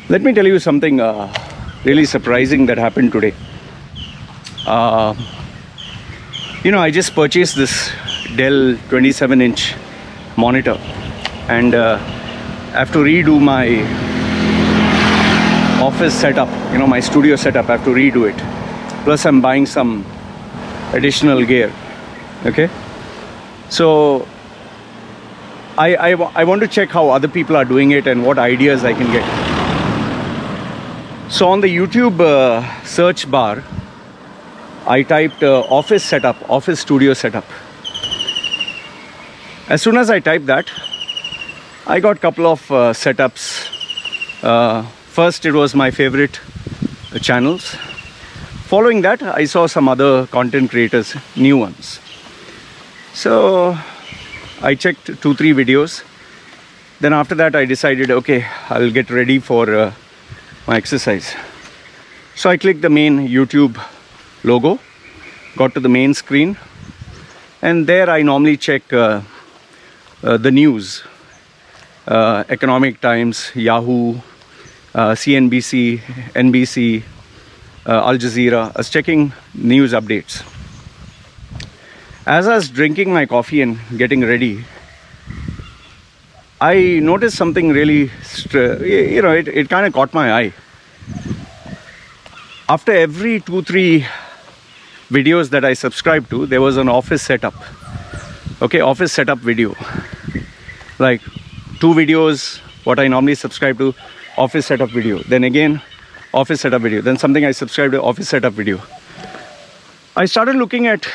Let me tell you something really surprising that happened today. Uh, I just purchased this Dell 27-inch monitor, and I have to redo my office setup, my studio setup. I have to redo it. Plus, I'm buying some additional gear. Okay, so I want to check how other people are doing it and what ideas I can get. So on the YouTube search bar, I typed office setup, office studio setup. As soon as I typed that, I got a couple of setups. First, it was my favorite channels. Following that, I saw some other content creators, new ones. So I checked 2-3 videos. Then after that, I decided, okay, I'll get ready for my exercise. So I clicked the main YouTube logo, got to the main screen, and there I normally check the news, Economic Times, Yahoo, CNBC, NBC, Al Jazeera. I was checking news updates. As I was drinking my coffee and getting ready, I noticed something really, it kind of caught my eye. After every 2-3 videos that I subscribed to, there was an office setup. Okay, office setup video. Like 2 videos, what I normally subscribe to, office setup video. Then again, office setup video. Then something I subscribed to, office setup video. I started looking at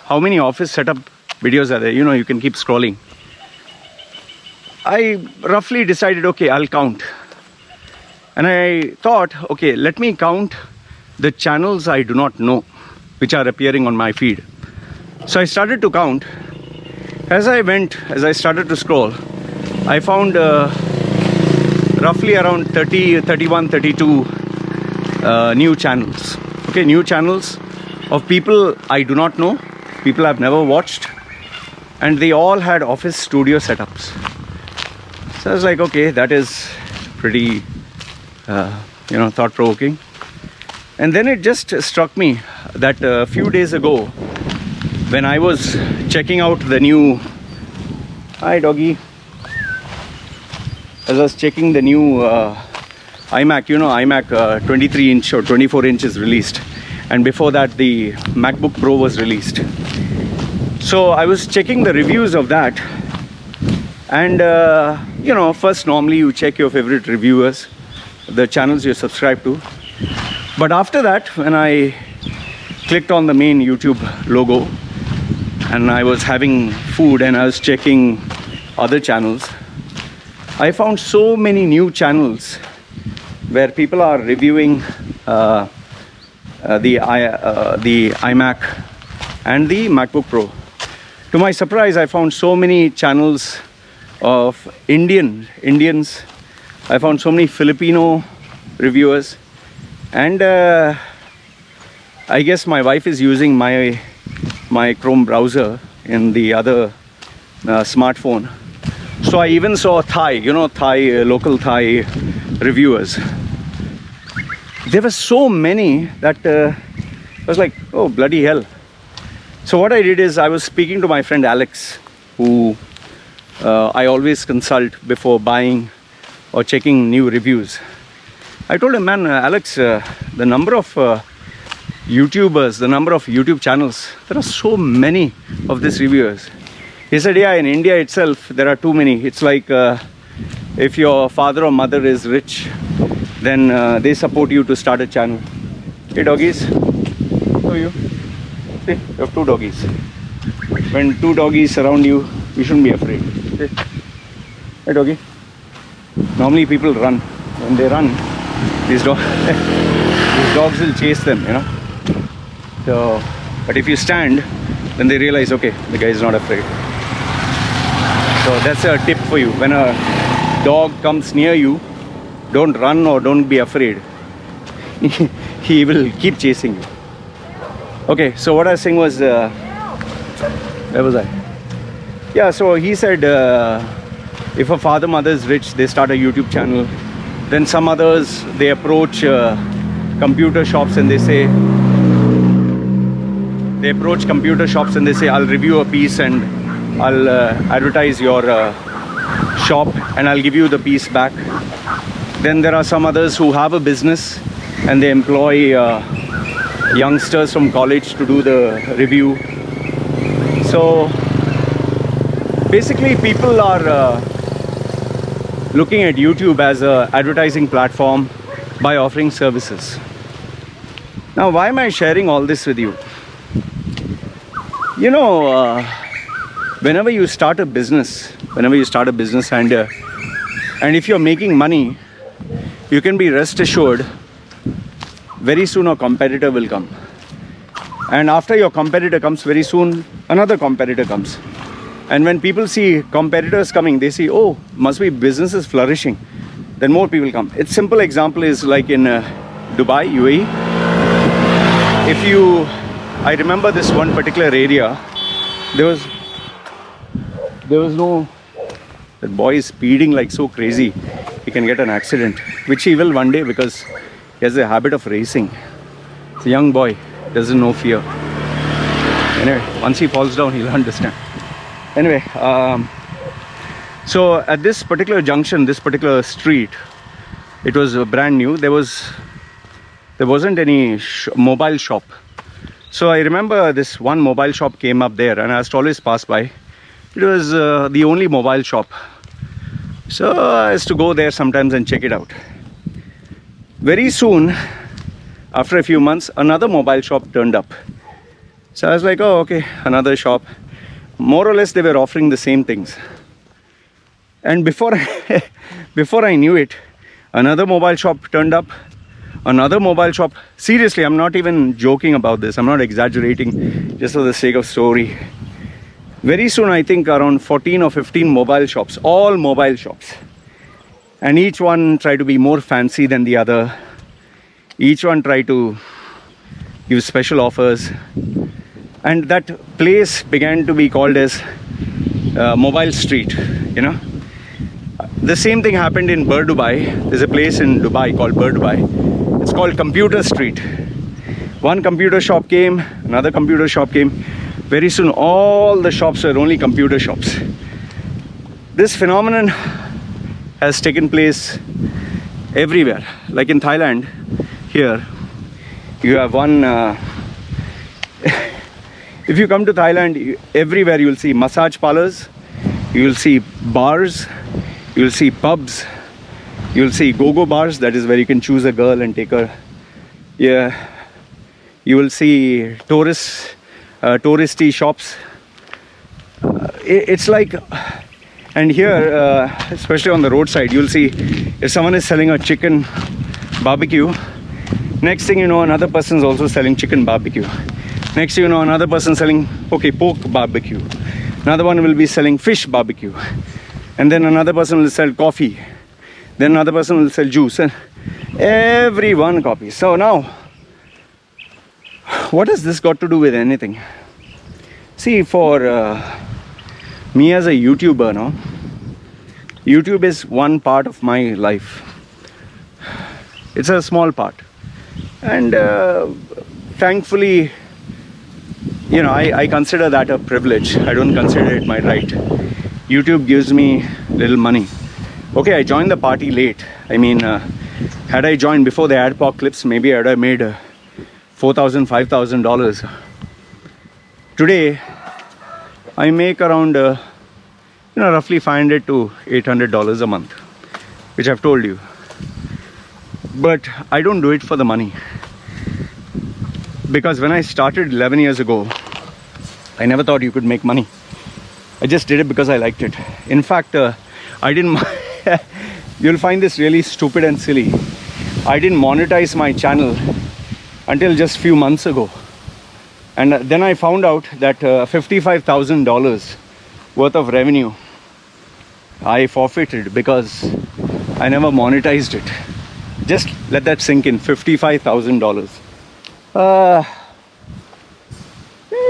how many office setup videos are there. You can keep scrolling. I roughly decided, okay, I'll count. And I thought, okay, let me count the channels I do not know, which are appearing on my feed. So I started to count. As I started to scroll, I found roughly around 30, 31, 32 new channels. Okay, new channels of people I do not know, people I've never watched, and they all had office studio setups. So I was like, okay, that is pretty, thought-provoking. And then it just struck me that a few days ago, when I was checking out the new, hi doggy, as I was checking the new iMac, iMac 23-inch or 24 inches released. And before that, the MacBook Pro was released. So I was checking the reviews of that. And, first normally you check your favorite reviewers, the channels you subscribe to. But after that, when I clicked on the main YouTube logo and I was having food and I was checking other channels, I found so many new channels where people are reviewing the iMac and the MacBook Pro. To my surprise, I found so many channels of Indians. I found so many Filipino reviewers, and I guess my wife is using my Chrome browser in the other smartphone. So I even saw local Thai reviewers. There were so many that I was like, oh bloody hell. So what I did is I was speaking to my friend Alex, who I always consult before buying or checking new reviews. I told him, man, Alex, the number of YouTubers, the number of YouTube channels, there are so many of these reviewers. He said, yeah, in India itself, there are too many. It's like if your father or mother is rich, then they support you to start a channel. Hey, doggies. How are you? See, you have 2 doggies. When 2 doggies surround you, you shouldn't be afraid. See? Hey, doggy. Normally people run. When they run, these dogs will chase them, So, but if you stand, then they realize, okay, the guy is not afraid. So that's a tip for you. When a dog comes near you, don't run or don't be afraid. He will keep chasing you. Okay, so what I was saying was, where was I? Yeah, so he said if a father mother is rich, they start a YouTube channel. Then some others, they approach computer shops and they say, I'll review a piece and I'll advertise your shop and I'll give you the piece back. Then there are some others who have a business and they employ youngsters from college to do the review. So basically people are looking at YouTube as an advertising platform by offering services. Now, why am I sharing all this with you? You know, whenever you start a business and if you're making money, you can be rest assured very soon a competitor will come. And after your competitor comes, very soon another competitor comes. And when people see competitors coming, they see, oh, must be business is flourishing. Then more people come. Its simple example is like in Dubai, UAE. I remember this one particular area, there was no, that boy is speeding like so crazy, he can get an accident, which he will one day because he has a habit of racing. It's a young boy, doesn't know fear. Anyway, once he falls down, he'll understand. Anyway, so at this particular junction, this particular street, it was brand new. There wasn't any mobile shop. So I remember this one mobile shop came up there and I used to always pass by. It was the only mobile shop. So I used to go there sometimes and check it out. Very soon, after a few months, another mobile shop turned up. So I was like, oh, okay, another shop. More or less, they were offering the same things. And before I knew it, another mobile shop turned up. Another mobile shop. Seriously, I'm not even joking about this. I'm not exaggerating, just for the sake of story. Very soon, I think around 14 or 15 mobile shops, all mobile shops. And each one tried to be more fancy than the other. Each one tried to give special offers. And that place began to be called as Mobile Street, you know. The same thing happened in Dubai. There's a place in Dubai called Dubai. It's called Computer Street. One computer shop came, another computer shop came. Very soon, all the shops were only computer shops. This phenomenon has taken place everywhere. Like in Thailand, here, you have one... if you come to Thailand, everywhere you will see massage parlors, you will see bars, you will see pubs, you will see go-go bars, that is where you can choose a girl and take her. Yeah, you will see touristy shops. It's like, and here, especially on the roadside, you'll see if someone is selling a chicken barbecue, next thing you know, another person is also selling chicken barbecue. Next thing you know, another person selling, pork barbecue. Another one will be selling fish barbecue. And then another person will sell coffee. Then another person will sell juice. And everyone copies. So now, what has this got to do with anything? See, for me as a YouTuber, no? YouTube is one part of my life. It's a small part. And thankfully, you know, I consider that a privilege. I don't consider it my right. YouTube gives me little money. Okay, I joined the party late. I mean, had I joined before the adpocalypse, maybe I'd have made $4,000, $5,000. Today, I make around, roughly $500 to $800 a month, which I've told you. But I don't do it for the money. Because when I started 11 years ago, I never thought you could make money. I just did it because I liked it. In fact, I didn't... You'll find this really stupid and silly. I didn't monetize my channel until just few months ago. And then I found out that $55,000 worth of revenue I forfeited because I never monetized it. Just let that sink in. $55,000.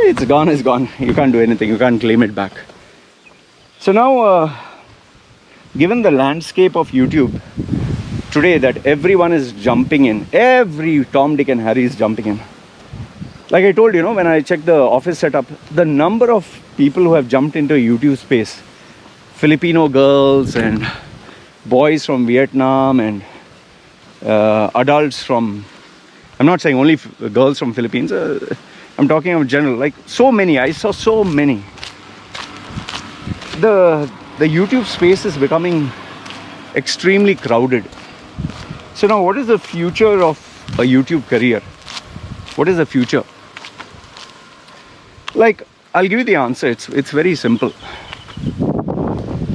It's gone, it's gone. You can't do anything. You can't claim it back. So now, given the landscape of YouTube, today that everyone is jumping in. Every Tom, Dick and Harry is jumping in. Like I told you, when I checked the office setup, the number of people who have jumped into YouTube space, Filipino girls and boys from Vietnam and adults from, I'm not saying only girls from Philippines, I'm talking of general, like so many, I saw so many. The YouTube space is becoming extremely crowded. So now what is the future of a YouTube career? What is the future? Like, I'll give you the answer. It's very simple.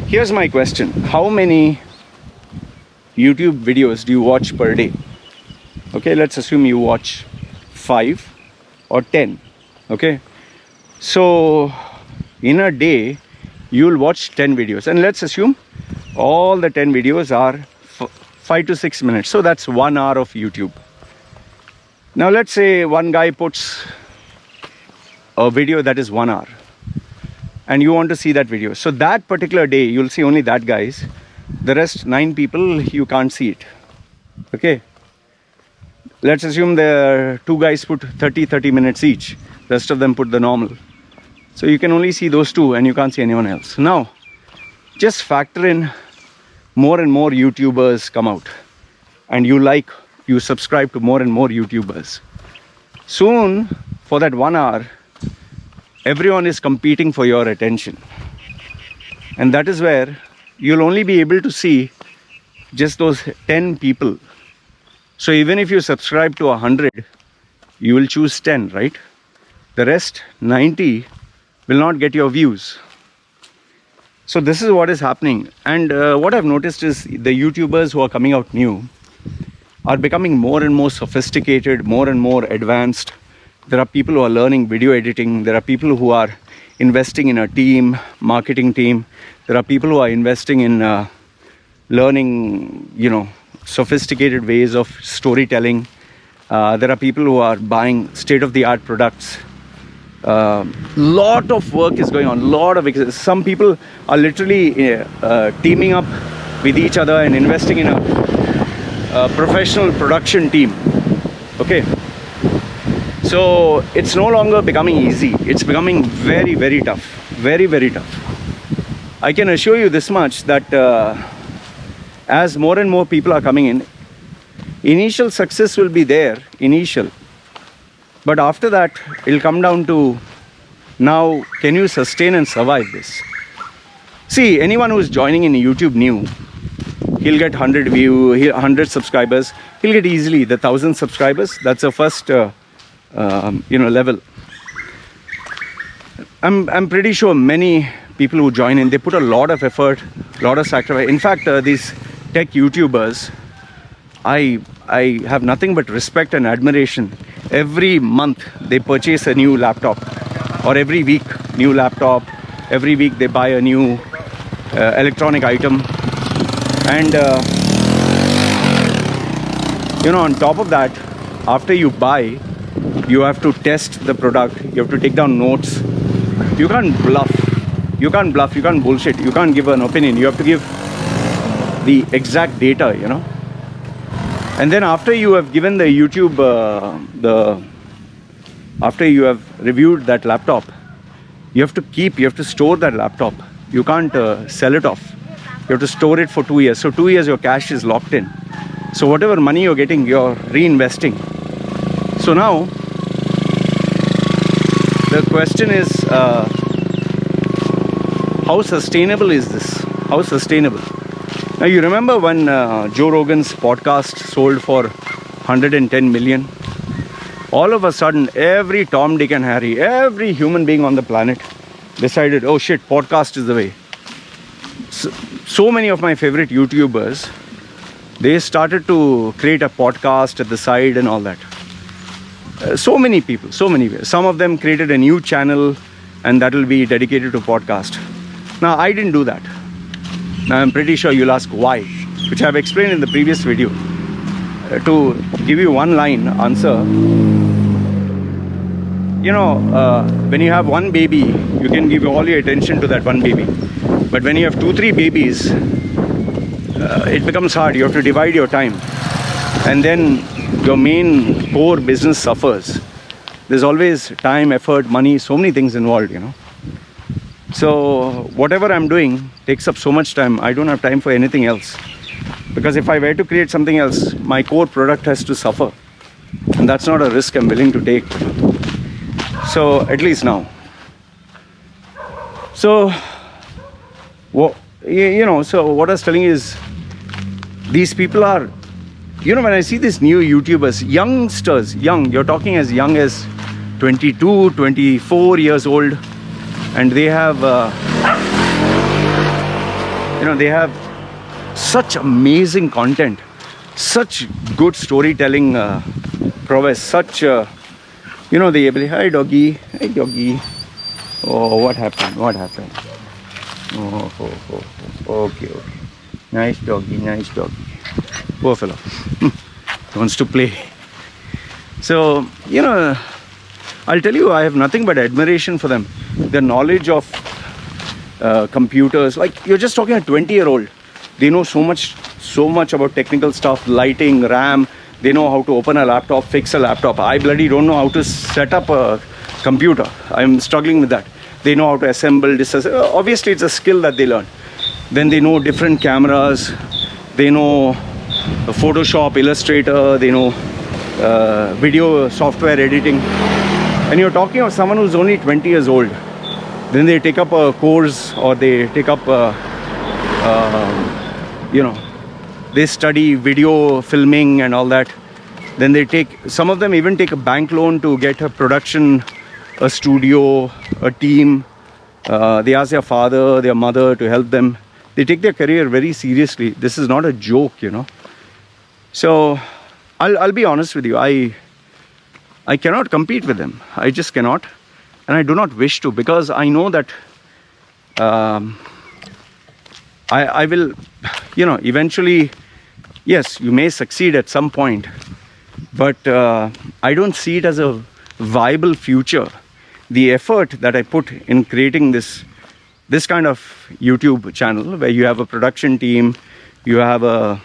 Here's my question. How many YouTube videos do you watch per day? Okay, let's assume you watch 5 or 10. Okay, so in a day you'll watch 10 videos, and let's assume all the 10 videos are 5 to 6 minutes, so that's 1 hour of YouTube. Now let's say one guy puts a video that is 1 hour and you want to see that video, so that particular day you'll see only that guy's. The rest 9 people, you can't see it. Okay, let's assume the 2 guys put 30 minutes each, rest of them put the normal, so you can only see those 2 and you can't see anyone else. Now just factor in more and more YouTubers come out, and you subscribe to more and more YouTubers. Soon, for that 1 hour, everyone is competing for your attention, and that is where you'll only be able to see just those 10 people. So even if you subscribe to 100, you will choose 10, right? The rest 90 will not get your views. So this is what is happening. And what I've noticed is the YouTubers who are coming out new are becoming more and more sophisticated, more and more advanced. There are people who are learning video editing. There are people who are investing in a team, marketing team. There are people who are investing in learning, sophisticated ways of storytelling. There are people who are buying state-of-the-art products. Lot of work is going on. Some people are literally teaming up with each other and investing in a professional production team. Okay, so it's no longer becoming easy. It's becoming very, very tough. Very, very tough. I can assure you this much, that as more and more people are coming in, initial success will be there, but after that it'll come down to, now can you sustain and survive this? See, anyone who's joining in YouTube new, he'll get 100 subscribers. He'll get easily the 1,000 subscribers. That's the first level. I'm pretty sure many people who join in, they put a lot of effort, lot of sacrifice. In fact, these tech YouTubers, I have nothing but respect and admiration. Every month they purchase a new laptop, or every week new laptop. Every week they buy a new electronic item, and on top of that, after you buy, you have to test the product. You have to take down notes. You can't bluff. You can't bullshit. You can't give an opinion. You have to give the exact data, And then after you have given the YouTube, after you have reviewed that laptop, you have to store that laptop. You can't sell it off. You have to store it for 2 years. So 2 years your cash is locked in. So whatever money you're getting, you're reinvesting. So now, the question is, how sustainable is this? How sustainable? Now you remember when Joe Rogan's podcast sold for 110 million? All of a sudden, every Tom, Dick and Harry, every human being on the planet decided, oh shit, podcast is the way. So many of my favorite YouTubers, they started to create a podcast at the side and all that. So many people, some of them created a new channel and that will be dedicated to podcast. Now I didn't do that. Now I'm pretty sure you'll ask why, which I've explained in the previous video. To give you one line answer, when you have one baby, you can give all your attention to that one baby. But when you have 2-3 babies, it becomes hard. You have to divide your time, and then your main core business suffers. There's always time, effort, money, so many things involved, you know. So whatever I'm doing takes up so much time. I don't have time for anything else, because if I were to create something else, my core product has to suffer, and that's not a risk I'm willing to take. So at least now. So you know, so what I was telling you is, these people are, you know, when I see these new YouTubers, youngsters, you're talking as young as 22, 24 years old, and they have, you know, they have such amazing content, such good storytelling prowess, such, you know, the ability. Hi doggy, hey doggy. Oh, what happened? What happened? Okay. Nice doggy, nice doggy. Poor fellow. Wants to play. So, you know, I'll tell you, I have nothing but admiration for them. Their knowledge of computers, like you're just talking a 20-year-old. They know so much about technical stuff, lighting, RAM. They know how to open a laptop, fix a laptop. I bloody don't know how to set up a computer. I'm struggling with that. They know how to assemble, disassemble. Obviously, it's a skill that they learn. Then they know different cameras. They know Photoshop, Illustrator. They know video software editing. And you're talking of someone who's only 20 years old. Then they take up a course, or they take up, you know, they study video filming and all that. Then they take, some of them even take a bank loan to get a production, a studio, a team. They ask their father, their mother to help them. They take their career very seriously. This is not a joke, you know. So I'll be honest with you. I cannot compete with them. I just cannot, and I do not wish to, because I know that I will, you know, eventually, yes, you may succeed at some point, but I don't see it as a viable future. The effort that I put in creating this kind of YouTube channel, where you have a production team, you have a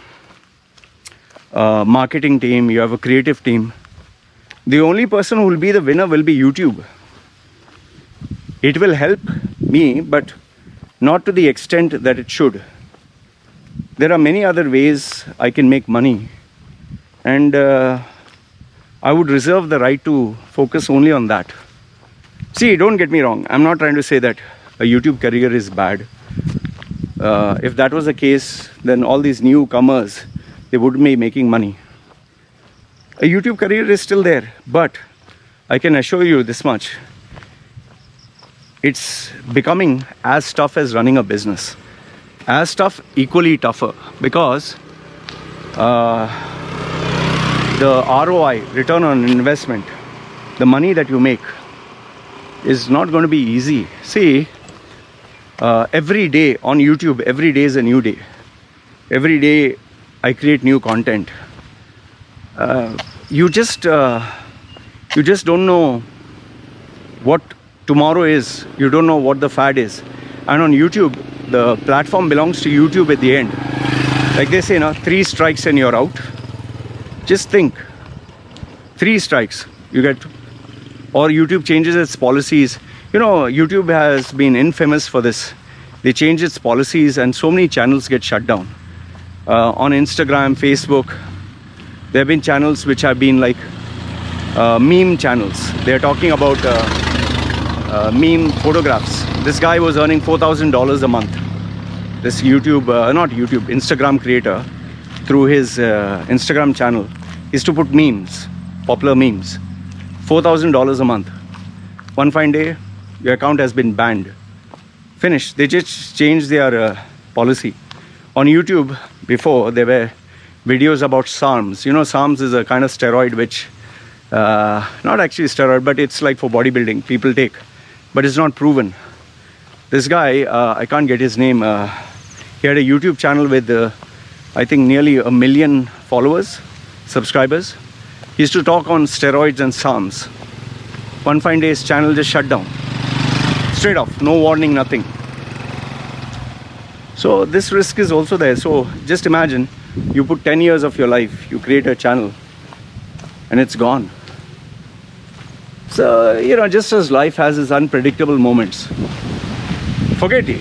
marketing team, you have a creative team, the only person who will be the winner will be YouTube. It will help me, but not to the extent that it should. There are many other ways I can make money, and I would reserve the right to focus only on that. See, don't get me wrong. I'm not trying to say that a YouTube career is bad. If that was the case, then all these newcomers, they wouldn't be making money. A YouTube career is still there, but I can assure you this much. It's becoming as tough as running a business. As tough, equally tougher, because the ROI, return on investment, the money that you make is not going to be easy. See, every day on YouTube, every day is a new day. Every day I create new content. You just don't know what tomorrow is. You don't know what the fad is. And on YouTube, the platform belongs to YouTube at the end. Like they say, you know, 3 strikes and you're out. Just think, 3 strikes you get, or YouTube changes its policies. You know, YouTube has been infamous for this. They change its policies and so many channels get shut down. On Instagram, Facebook, there have been channels which have been like meme channels. They're talking about meme photographs. This guy was earning $4,000 a month. This Instagram creator, through his Instagram channel, is to put memes, popular memes. $4,000 a month. One fine day, your account has been banned. Finished. They just changed their policy. On YouTube, before, there were videos about SARMs. You know, SARMs is a kind of steroid which, not actually steroid, but it's like for bodybuilding, people take. But it's not proven. This guy, I can't get his name, he had a YouTube channel with, I think, nearly 1 million followers, subscribers. He used to talk on steroids and SARMs. One fine day, his channel just shut down. Straight off, no warning, nothing. So this risk is also there. So just imagine you put 10 years of your life, you create a channel, and it's gone. So, you know, just as life has its unpredictable moments, forget the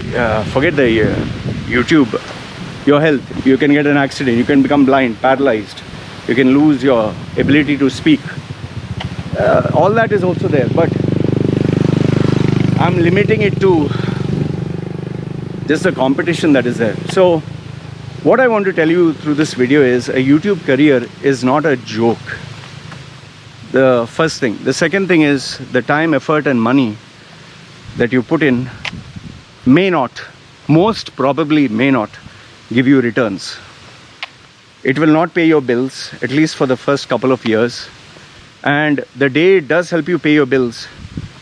YouTube, your health. You can get an accident, you can become blind, paralyzed, you can lose your ability to speak. All that is also there, but I'm limiting it to just the competition that is there. So what I want to tell you through this video is a YouTube career is not a joke. The first thing. The second thing is the time, effort and money that you put in may not, most probably may not give you returns. It will not pay your bills, at least for the first couple of years. And the day it does help you pay your bills,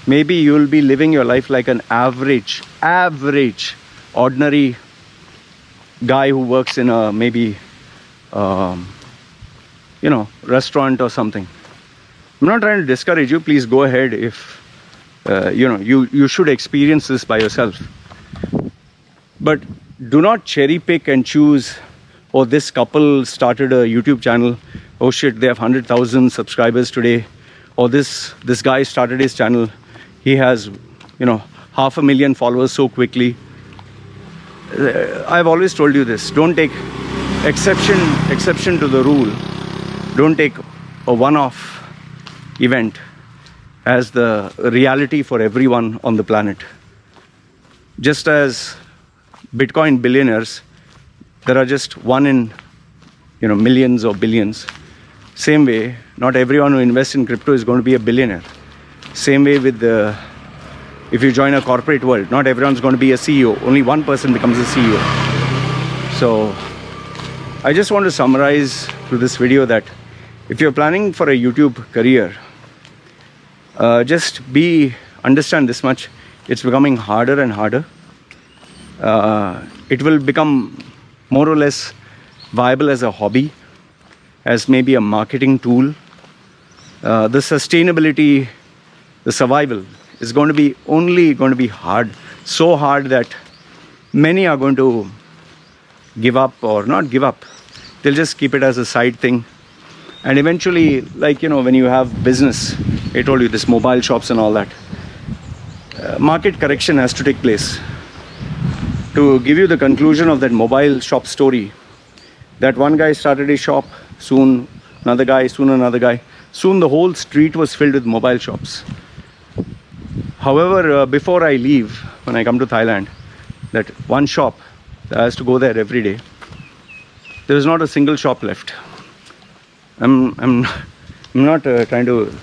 maybe you will be living your life like an average, ordinary guy who works in a maybe, restaurant or something. I'm not trying to discourage you. Please go ahead if, you should experience this by yourself. But do not cherry pick and choose, oh, this couple started a YouTube channel. Oh shit, they have 100,000 subscribers today. Or this guy started his channel. He has, 500,000 followers so quickly. I've always told you this. Don't take exception to the rule. Don't take a one-off event as the reality for everyone on the planet. Just as Bitcoin billionaires, there are just one in millions or billions. Same way, not everyone who invests in crypto is going to be a billionaire. Same way with if you join a corporate world, not everyone's going to be a CEO. Only one person becomes a CEO. So I just want to summarize through this video that if you're planning for a YouTube career, just understand this much. It's becoming harder and harder. It will become more or less viable as a hobby, as maybe a marketing tool. The sustainability, the survival is only going to be hard. So hard that many are going to give up, or not give up. They'll just keep it as a side thing. And eventually, when you have business, I told you this mobile shops and all that, market correction has to take place. To give you the conclusion of that mobile shop story, that one guy started his shop, soon another guy, soon another guy. Soon the whole street was filled with mobile shops. However, before I leave, when I come to Thailand, that one shop, I has to go there every day. There is not a single shop left. I'm not trying to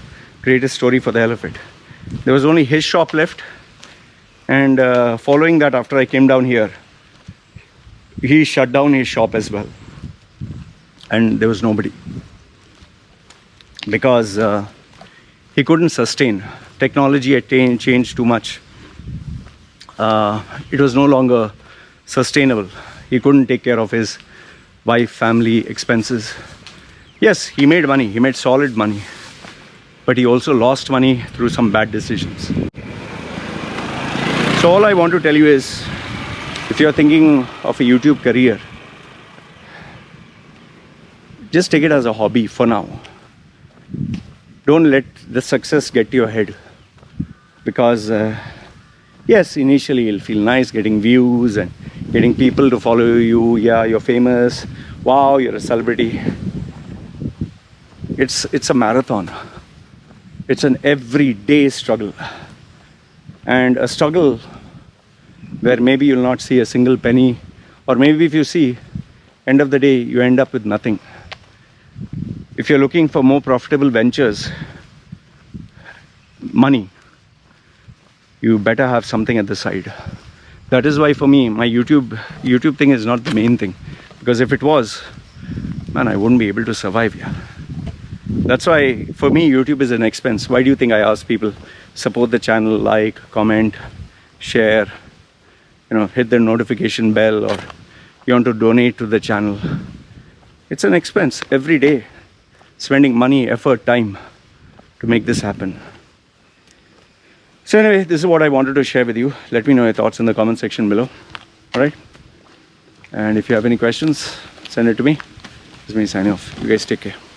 create a story for the hell of it. There was only his shop left, and following that, after I came down here, he shut down his shop as well, and there was nobody, because he couldn't sustain. Technology had changed too much. It was no longer sustainable. He couldn't take care of his wife, family, expenses. Yes, he made money, he made solid money, but he also lost money through some bad decisions. So all I want to tell you is, if you're thinking of a YouTube career, just take it as a hobby for now. Don't let the success get to your head, because yes, initially it'll feel nice getting views and getting people to follow you. Yeah, you're famous. Wow, you're a celebrity. It's a marathon. It's an everyday struggle, and a struggle where maybe you'll not see a single penny, or maybe if you see, end of the day you end up with nothing. If you're looking for more profitable ventures, money, you better have something at the side. That is why for me, my YouTube thing is not the main thing, because if it was, man, I wouldn't be able to survive here. That's why for me YouTube is an expense. Why do you think I ask people support the channel, like, comment, share, hit the notification bell, or you want to donate to the channel? It's an expense every day, spending money, effort, time to make this happen. So anyway, this is what I wanted to share with you. Let me know your thoughts in the comment section below. All right. And if you have any questions, send it to me. This is me signing off. You guys take care.